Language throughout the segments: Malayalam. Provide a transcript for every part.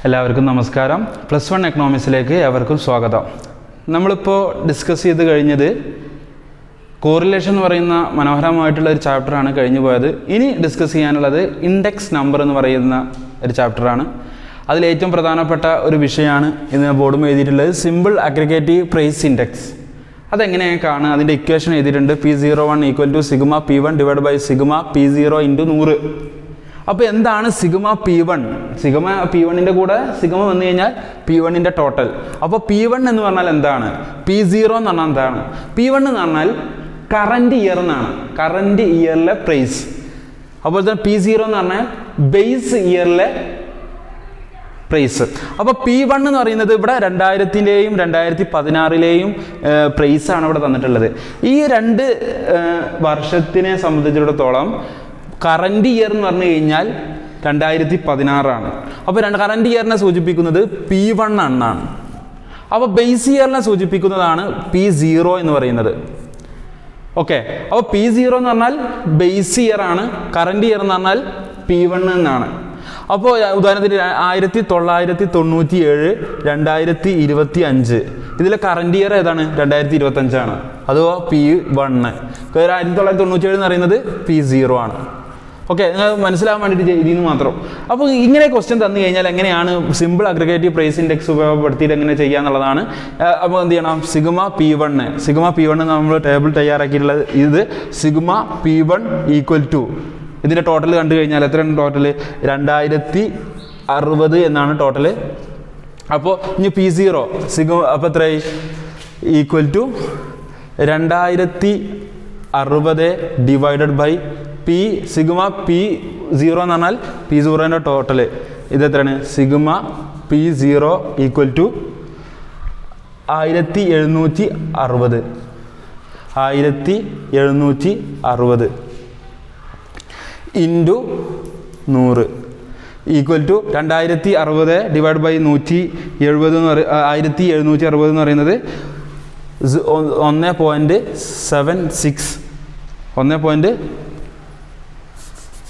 എല്ലാവർക്കും നമസ്കാരം. +1 എക്കണോമിക്സിലേക്ക് ഏവർക്കും സ്വാഗതം. നമ്മളിപ്പോൾ ഡിസ്കസ് ചെയ്ത് കഴിഞ്ഞത് കോറിലേഷൻ എന്ന് പറയുന്ന മനോഹരമായിട്ടുള്ള ഒരു ചാപ്റ്ററാണ് കഴിഞ്ഞു പോയത്. ഇനി ഡിസ്കസ് ചെയ്യാനുള്ളത് ഇൻഡെക്സ് നമ്പർ എന്ന് പറയുന്ന ഒരു ചാപ്റ്ററാണ്. അതിലേറ്റവും പ്രധാനപ്പെട്ട ഒരു വിഷയമാണ് ഇന്ന് ബോർഡും എഴുതിയിട്ടുള്ളത്, സിമ്പിൾ അഗ്രിഗേറ്റീവ് പ്രൈസ് ഇൻഡെക്സ്. അതെങ്ങനെയാണ് കാണുക? അതിൻ്റെ ഇക്വേഷൻ എഴുതിയിട്ടുണ്ട്. P01 = sigma P1 / sigma P0 × 100. അപ്പോൾ എന്താണ് സിഗ്മ P1? സിഗ്മ P1ൻ്റെ കൂടെ സിഗ്മ വന്നു കഴിഞ്ഞാൽ P1ൻ്റെ ടോട്ടൽ. അപ്പോൾ P1 എന്ന് പറഞ്ഞാൽ എന്താണ്? P0 എന്ന് പറഞ്ഞാൽ എന്താണ്? P1 എന്ന് പറഞ്ഞാൽ കറൻറ്റ് ഇയർ എന്നാണ്, കറൻറ്റ് ഇയറിലെ പ്രൈസ്. അപ്പോൾ തന്നെ P0 എന്ന് പറഞ്ഞാൽ ബേസ് ഇയറിലെ പ്രൈസ്. അപ്പോൾ P1 എന്ന് പറയുന്നത് ഇവിടെ 2000-ലെയും 2016-ലെയും പ്രൈസാണ് ഇവിടെ തന്നിട്ടുള്ളത്. ഈ രണ്ട് വർഷത്തിനെ സംബന്ധിച്ചിടത്തോളം കറൻറ്റ് ഇയർ എന്ന് പറഞ്ഞു കഴിഞ്ഞാൽ 2016 അപ്പോൾ കറൻറ്റ് ഇയറിനെ സൂചിപ്പിക്കുന്നത് P1 എന്നാണ്. അപ്പോൾ ബേസ് ഇയറിനെ സൂചിപ്പിക്കുന്നതാണ് P0 എന്ന് പറയുന്നത്. ഓക്കെ, അപ്പോൾ P0 എന്ന് പറഞ്ഞാൽ ബേസ് ഇയർ ആണ്, കറൻറ്റ് ഇയർ എന്ന് പറഞ്ഞാൽ P1 എന്നാണ്. അപ്പോൾ ഉദാഹരണത്തിന് 1997, 2025 ഇതിലെ കറൻറ്റ് ഇയർ ഏതാണ്? 2025 അഥവാ P1. 1997 എന്ന് പറയുന്നത് P0 ആണ്. ഓക്കെ, നിങ്ങൾ മനസ്സിലാകാൻ വേണ്ടിയിട്ട് ഇതിന് മാത്രം. അപ്പോൾ ഇങ്ങനെ ക്വസ്റ്റ്യൻ തന്നു കഴിഞ്ഞാൽ എങ്ങനെയാണ് സിമ്പിൾ അഗ്രിഗേറ്റീവ് പ്രൈസ് ഇൻഡെക്സ് ഉപയോഗപ്പെടുത്തിയിട്ട് എങ്ങനെ ചെയ്യുക എന്നുള്ളതാണ്. അപ്പോൾ എന്ത് ചെയ്യണം? സിഗ്മ P1 നമ്മൾ ടേബിൾ തയ്യാറാക്കിയിട്ടുള്ളത്. ഇത് സിഗ്മ P1 = ഇതിൻ്റെ ടോട്ടൽ കണ്ടു കഴിഞ്ഞാൽ എത്രയാണ് ടോട്ടൽ? 2060 എന്നാണ് ടോട്ടൽ. അപ്പോൾ ഇനി P0 സിഗ്മ അപ്പോൾ എത്രയായി? = 2060 / സിഗ്മ P0 എന്ന് പറഞ്ഞാൽ P0ൻ്റെ ടോട്ടൽ ഇത് എത്രയാണ്? സിഗ്മ P0 = 1760 × 100 = 2060 / 170 എന്ന് പറയുന്നത് 1760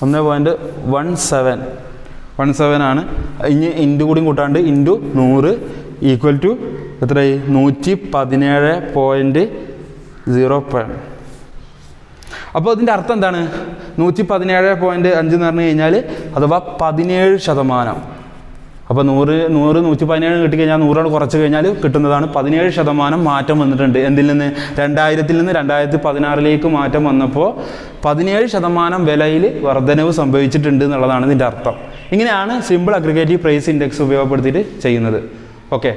എന്ന് പറയുന്നത് 1.17 ആണ്. ഇനി ഇൻറ്റു കൂടി കൂട്ടാണ്ട് × 100 = എത്രയായി? 117.05. അപ്പോൾ ഇതിൻ്റെ അർത്ഥം എന്താണ്? 117.5 എന്ന് പറഞ്ഞു കഴിഞ്ഞാൽ അഥവാ 17%. അപ്പോൾ 117 കിട്ടിക്കഴിഞ്ഞാൽ 100 കുറച്ച് കഴിഞ്ഞാൽ കിട്ടുന്നതാണ് 17% മാറ്റം വന്നിട്ടുണ്ട്. എന്തിൽ നിന്ന്? 2000-ൽ നിന്ന് 2016-ലേക്ക് മാറ്റം വന്നപ്പോൾ 17% വിലയിൽ വർധനവ് സംഭവിച്ചിട്ടുണ്ട് എന്നുള്ളതാണ് ഇതിൻ്റെ അർത്ഥം. ഇങ്ങനെയാണ് സിമ്പിൾ അഗ്രിഗേറ്റീവ് പ്രൈസ് ഇൻഡെക്സ് ഉപയോഗപ്പെടുത്തിയിട്ട് ചെയ്യുന്നത്. ഓക്കെ.